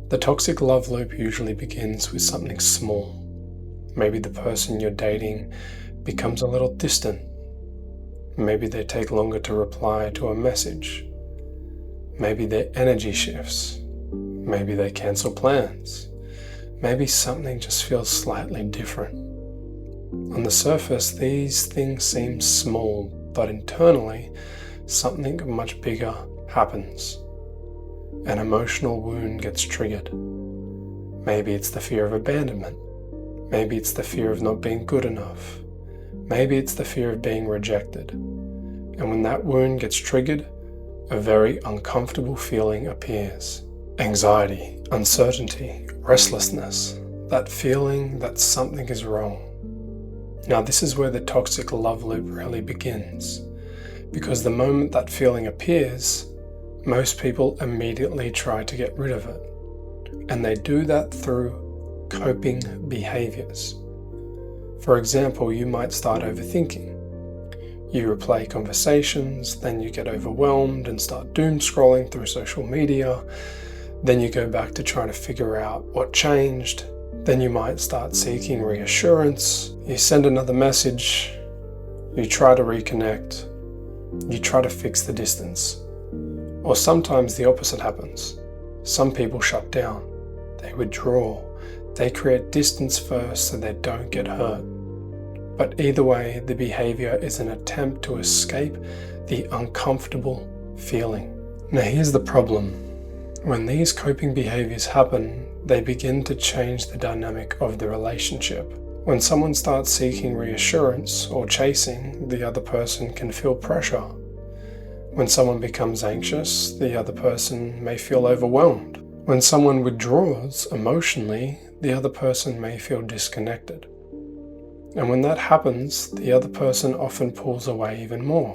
The toxic love loop usually begins with something small. Maybe the person you're dating becomes a little distant. Maybe they take longer to reply to a message. Maybe their energy shifts. Maybe they cancel plans. Maybe something just feels slightly different. On the surface, these things seem small, but internally, something much bigger happens. An emotional wound gets triggered. Maybe it's the fear of abandonment. Maybe it's the fear of not being good enough. Maybe it's the fear of being rejected. And when that wound gets triggered, a very uncomfortable feeling appears. Anxiety, uncertainty, restlessness, that feeling that something is wrong. Now this is where the toxic love loop really begins, because the moment that feeling appears, most people immediately try to get rid of it, and they do that through coping behaviors. For example, you might start overthinking. You replay conversations, then you get overwhelmed and start doom scrolling through social media. Then you go back to trying to figure out what changed. Then you might start seeking reassurance. You send another message. You try to reconnect. You try to fix the distance. Or sometimes the opposite happens. Some people shut down. They withdraw. They create distance first so they don't get hurt. But either way, the behavior is an attempt to escape the uncomfortable feeling. Now here's the problem. When these coping behaviors happen, they begin to change the dynamic of the relationship. When someone starts seeking reassurance or chasing, the other person can feel pressure. When someone becomes anxious, the other person may feel overwhelmed. When someone withdraws emotionally, the other person may feel disconnected. And when that happens, the other person often pulls away even more,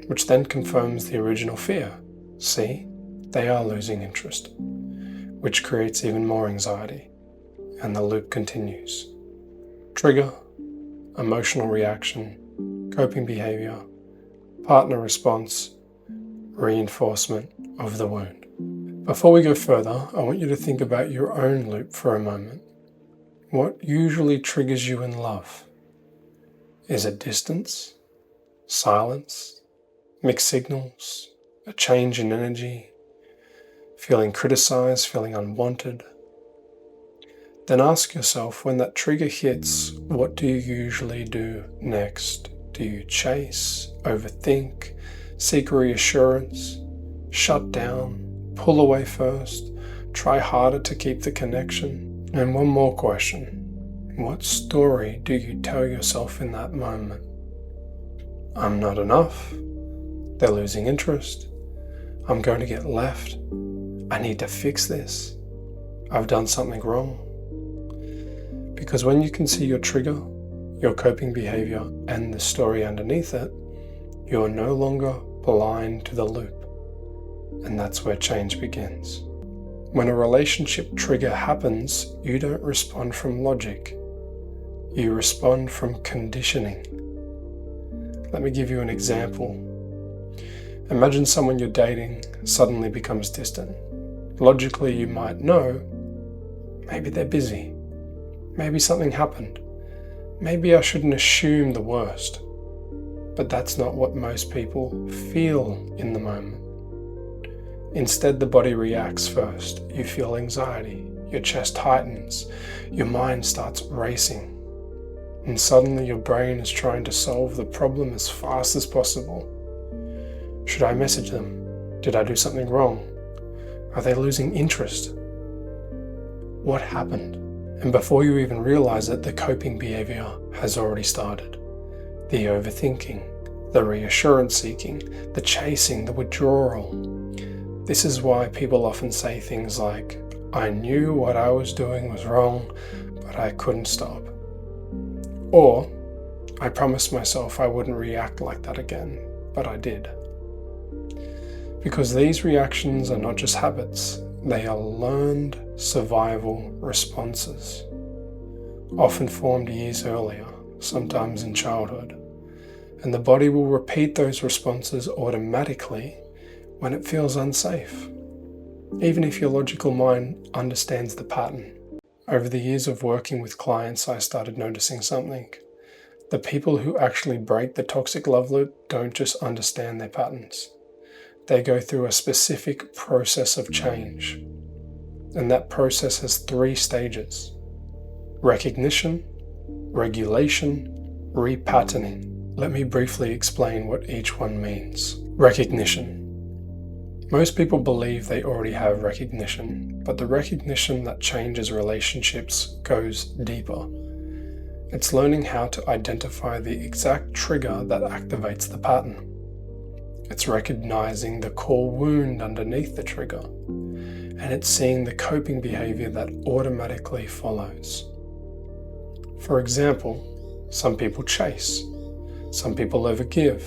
which then confirms the original fear. See, they are losing interest, which creates even more anxiety, and the loop continues. Trigger, emotional reaction, coping behavior, partner response, reinforcement of the wound. Before we go further, I want you to think about your own loop for a moment. What usually triggers you in love? Is it distance, silence, mixed signals, a change in energy, feeling criticized, feeling unwanted? Then ask yourself, when that trigger hits, what do you usually do next? Do you chase, overthink, seek reassurance, shut down, pull away first, try harder to keep the connection? And one more question. What story do you tell yourself in that moment? I'm not enough. They're losing interest. I'm going to get left. I need to fix this. I've done something wrong. Because when you can see your trigger, your coping behavior, and the story underneath it, you're no longer blind to the loop. And that's where change begins. When a relationship trigger happens, you don't respond from logic. You respond from conditioning. Let me give you an example. Imagine someone you're dating suddenly becomes distant. Logically, you might know, maybe they're busy. Maybe something happened. Maybe I shouldn't assume the worst. But that's not what most people feel in the moment. Instead, the body reacts first. You feel anxiety, your chest tightens, your mind starts racing, and suddenly your brain is trying to solve the problem as fast as possible. Should I message them? Did I do something wrong? Are they losing interest? What happened? And before you even realize it, the coping behavior has already started. The overthinking, the reassurance seeking, the chasing, the withdrawal. This is why people often say things like, I knew what I was doing was wrong, but I couldn't stop. Or, I promised myself I wouldn't react like that again, but I did. Because these reactions are not just habits, they are learned survival responses, often formed years earlier, sometimes in childhood. And the body will repeat those responses automatically when it feels unsafe. even if your logical mind understands the pattern. Over the years of working with clients, I started noticing something. The people who actually break the toxic love loop don't just understand their patterns. They go through a specific process of change. And that process has 3 stages: recognition, regulation, repatterning. Let me briefly explain what each one means. Recognition. Most people believe they already have recognition, but the recognition that changes relationships goes deeper. It's learning how to identify the exact trigger that activates the pattern. It's recognizing the core wound underneath the trigger, and it's seeing the coping behavior that automatically follows. For example, some people chase, some people overgive,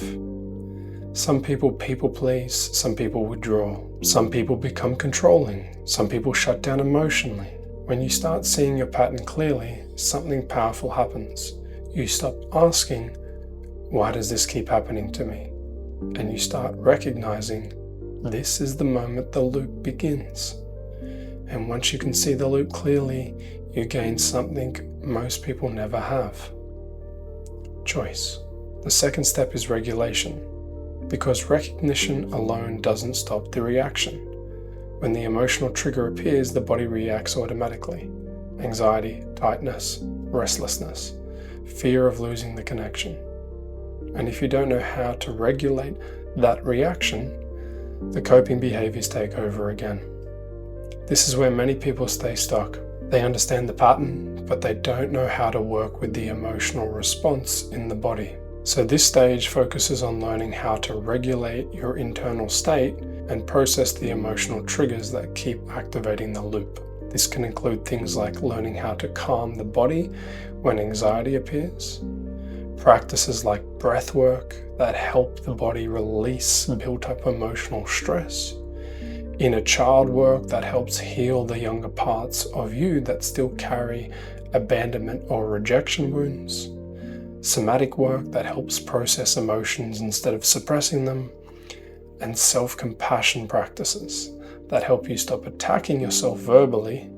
some people please, some people withdraw, some people become controlling, some people shut down emotionally. When you start seeing your pattern clearly, something powerful happens. You stop asking, why does this keep happening to me? And you start recognizing this is the moment the loop begins. And once you can see the loop clearly, you gain something most people never have: choice. The second step is regulation, because recognition alone doesn't stop the reaction. When the emotional trigger appears, the body reacts automatically. Anxiety, tightness, restlessness, fear of losing the connection. And if you don't know how to regulate that reaction, the coping behaviors take over again. This is where many people stay stuck. They understand the pattern, but they don't know how to work with the emotional response in the body. So this stage focuses on learning how to regulate your internal state and process the emotional triggers that keep activating the loop. This can include things like learning how to calm the body when anxiety appears, practices like breath work that help the body release built-up emotional stress, inner child work that helps heal the younger parts of you that still carry abandonment or rejection wounds, somatic work that helps process emotions instead of suppressing them, and self-compassion practices that help you stop attacking yourself verbally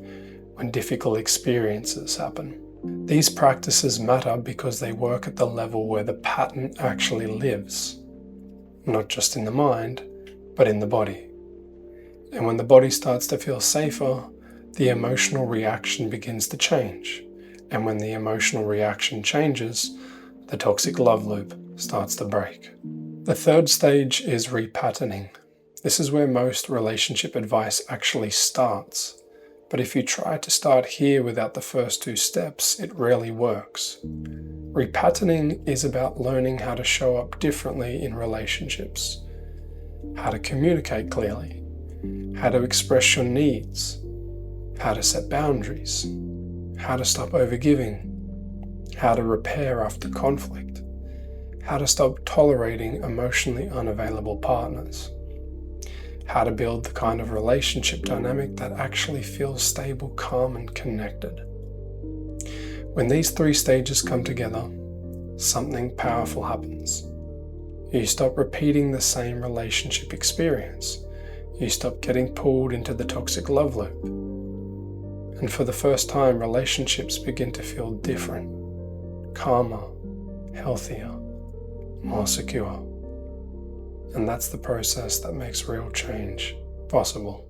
when difficult experiences happen. These practices matter because they work at the level where the pattern actually lives, not just in the mind, but in the body. And when the body starts to feel safer, the emotional reaction begins to change. And when the emotional reaction changes, the toxic love loop starts to break. The third stage is repatterning. This is where most relationship advice actually starts. But if you try to start here without the first 2 steps, it rarely works. Repatterning is about learning how to show up differently in relationships, how to communicate clearly, how to express your needs, how to set boundaries, how to stop overgiving, how to repair after conflict, how to stop tolerating emotionally unavailable partners, how to build the kind of relationship dynamic that actually feels stable, calm, and connected. When these 3 stages come together, something powerful happens. You stop repeating the same relationship experience. You stop getting pulled into the toxic love loop. And for the first time, relationships begin to feel different, calmer, healthier, more secure. And that's the process that makes real change possible.